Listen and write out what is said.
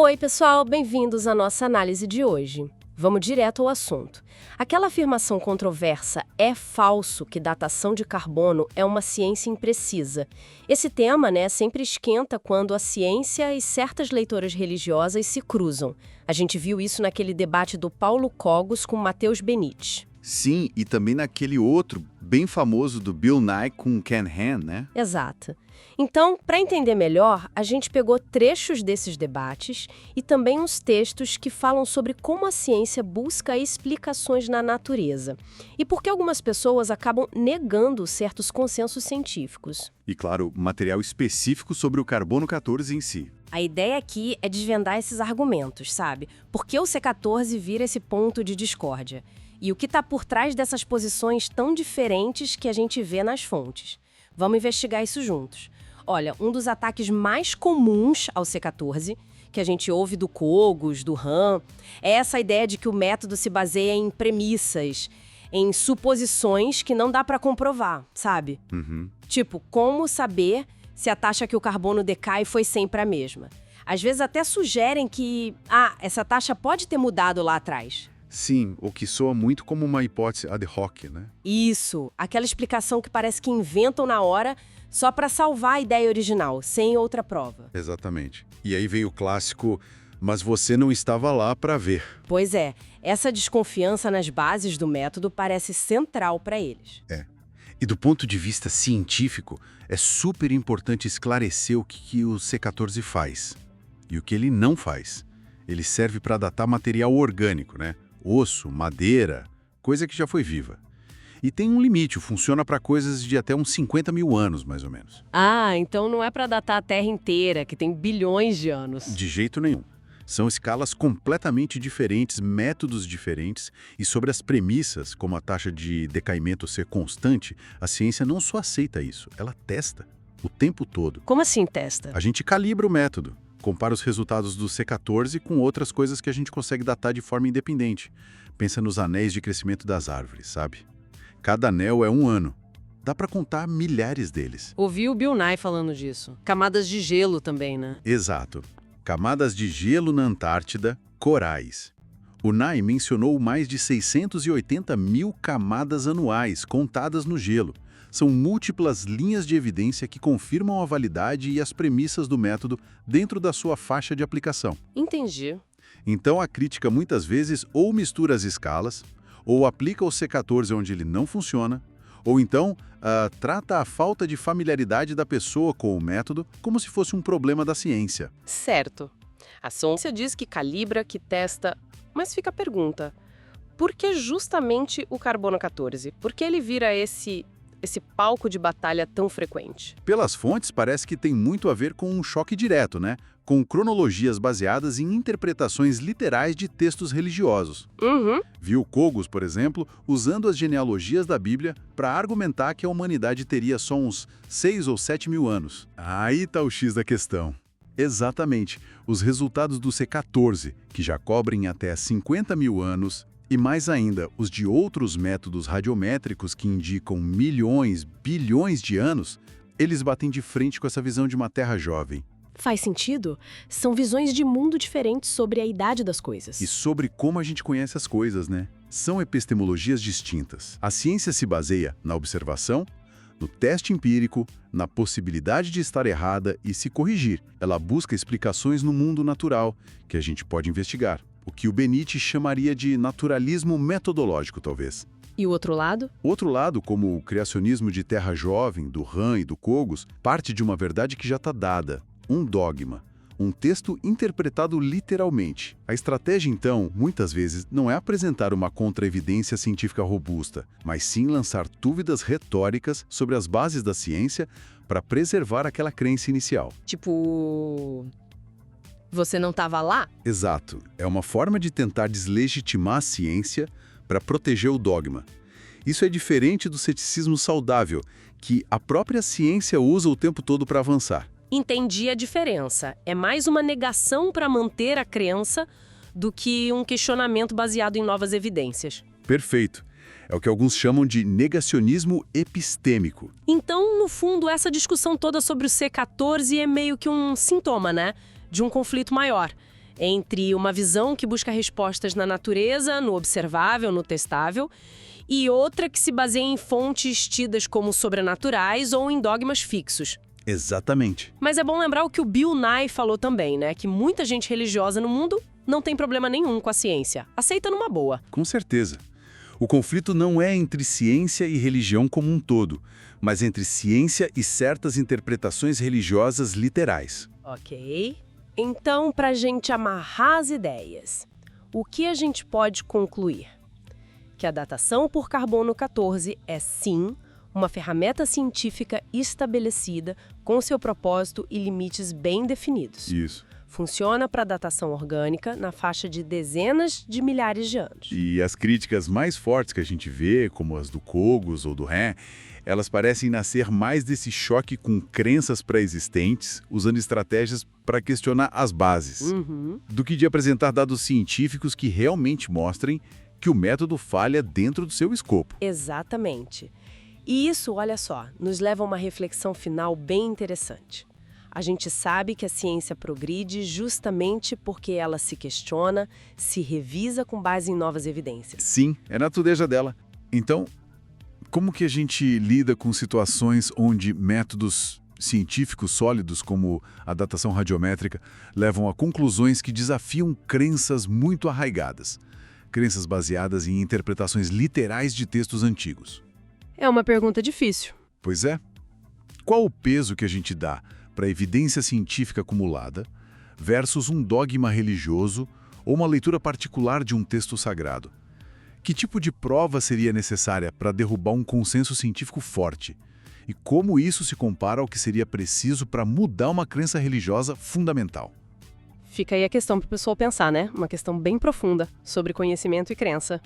Oi, pessoal, bem-vindos à nossa análise de hoje. Vamos direto ao assunto. Aquela afirmação controversa "é falso que datação de carbono é uma ciência imprecisa". Esse tema, sempre esquenta quando a ciência e certas leituras religiosas se cruzam. A gente viu isso naquele debate do Paulo Cogos com Matheus Benetti. Sim, e também naquele outro bem famoso do Bill Nye com Ken Ham, né? Exato. Então, para entender melhor, a gente pegou trechos desses debates e também uns textos que falam sobre como a ciência busca explicações na natureza e por que algumas pessoas acabam negando certos consensos científicos. E, claro, material específico sobre o carbono 14 em si. A ideia aqui é desvendar esses argumentos, sabe? Por que o C14 vira esse ponto de discórdia? E o que está por trás dessas posições tão diferentes que a gente vê nas fontes? Vamos investigar isso juntos. Olha, um dos ataques mais comuns ao C14, que a gente ouve do Cogos, do Ham, é essa ideia de que o método se baseia em premissas, em suposições que não dá para comprovar, sabe? Tipo, como saber se a taxa que o carbono decai foi sempre a mesma? Às vezes até sugerem que, essa taxa pode ter mudado lá atrás. Sim, o que soa muito como uma hipótese ad hoc, né? Isso, aquela explicação que parece que inventam na hora só para salvar a ideia original, sem outra prova. Exatamente. E aí vem o clássico, mas você não estava lá para ver. Pois é, essa desconfiança nas bases do método parece central para eles. E do ponto de vista científico, é super importante esclarecer o que o C14 faz e o que ele não faz. Ele serve para datar material orgânico, né? Osso, madeira, coisa que já foi viva. E tem um limite, funciona para coisas de até uns 50 mil anos, mais ou menos. Então não é para datar a Terra inteira, que tem bilhões de anos. De jeito nenhum. São escalas completamente diferentes, métodos diferentes, e sobre as premissas, como a taxa de decaimento ser constante, a ciência não só aceita isso, ela testa o tempo todo. Como assim testa? A gente calibra o método, compara os resultados do C14 com outras coisas que a gente consegue datar de forma independente. Pensa nos anéis de crescimento das árvores, sabe? Cada anel é 1 ano. Dá para contar milhares deles. Ouvi o Bill Nye falando disso. Camadas de gelo também, né? Exato. Camadas de gelo na Antártida, corais. O Nye mencionou mais de 680 mil camadas anuais contadas no gelo. São múltiplas linhas de evidência que confirmam a validade e as premissas do método dentro da sua faixa de aplicação. Entendi. Então a crítica muitas vezes ou mistura as escalas, ou aplica o C14 onde ele não funciona, ou então trata a falta de familiaridade da pessoa com o método como se fosse um problema da ciência. Certo. A ciência diz que calibra, que testa, mas fica a pergunta, por que justamente o carbono 14? Por que ele vira esse palco de batalha tão frequente? Pelas fontes, parece que tem muito a ver com um choque direto, né? Com cronologias baseadas em interpretações literais de textos religiosos. Viu Cogos, por exemplo, usando as genealogias da Bíblia para argumentar que a humanidade teria só uns 6 ou 7 mil anos. Aí tá o X da questão. Exatamente. Os resultados do C14, que já cobrem até 50 mil anos, e mais ainda, os de outros métodos radiométricos que indicam milhões, bilhões de anos, eles batem de frente com essa visão de uma Terra jovem. Faz sentido? São visões de mundo diferentes sobre a idade das coisas. E sobre como a gente conhece as coisas, né? São epistemologias distintas. A ciência se baseia na observação, no teste empírico, na possibilidade de estar errada e se corrigir. Ela busca explicações no mundo natural, que a gente pode investigar. O que o Benetti chamaria de naturalismo metodológico, talvez. E o outro lado? O outro lado, como o criacionismo de Terra Jovem, do Ham e do Cogos, parte de uma verdade que já está dada, um dogma, um texto interpretado literalmente. A estratégia, então, muitas vezes, não é apresentar uma contra-evidência científica robusta, mas sim lançar dúvidas retóricas sobre as bases da ciência para preservar aquela crença inicial. Tipo, você não estava lá? Exato. É uma forma de tentar deslegitimar a ciência para proteger o dogma. Isso é diferente do ceticismo saudável, que a própria ciência usa o tempo todo para avançar. Entendi a diferença. É mais uma negação para manter a crença do que um questionamento baseado em novas evidências. Perfeito. É o que alguns chamam de negacionismo epistêmico. Então, no fundo, essa discussão toda sobre o C14 é meio que um sintoma, né? De um conflito maior. entre uma visão que busca respostas na natureza, no observável, no testável, e outra que se baseia em fontes tidas como sobrenaturais ou em dogmas fixos. Exatamente. Mas é bom lembrar o que o Bill Nye falou também, né? Que muita gente religiosa no mundo não tem problema nenhum com a ciência. Aceita numa boa. Com certeza. O conflito não é entre ciência e religião como um todo, mas entre ciência e certas interpretações religiosas literais. Ok. Então, para a gente amarrar as ideias, o que a gente pode concluir? Que a datação por carbono 14 é, sim, uma ferramenta científica estabelecida com seu propósito e limites bem definidos. Isso. Funciona para datação orgânica na faixa de dezenas de milhares de anos. E as críticas mais fortes que a gente vê, como as do Cogos ou do Ré, elas parecem nascer mais desse choque com crenças pré-existentes, usando estratégias para questionar as bases, do que de apresentar dados científicos que realmente mostrem que o método falha dentro do seu escopo. Exatamente. E isso, olha só, nos leva a uma reflexão final bem interessante. A gente sabe que a ciência progride justamente porque ela se questiona, se revisa com base em novas evidências. Sim, é a natureza dela. Então, como que a gente lida com situações onde métodos científicos sólidos, como a datação radiométrica, levam a conclusões que desafiam crenças muito arraigadas? Crenças baseadas em interpretações literais de textos antigos. É uma pergunta difícil. Pois é. Qual o peso que a gente dá para a evidência científica acumulada versus um dogma religioso ou uma leitura particular de um texto sagrado? Que tipo de prova seria necessária para derrubar um consenso científico forte? E como isso se compara ao que seria preciso para mudar uma crença religiosa fundamental? Fica aí a questão para o pessoal pensar, né? Uma questão bem profunda sobre conhecimento e crença.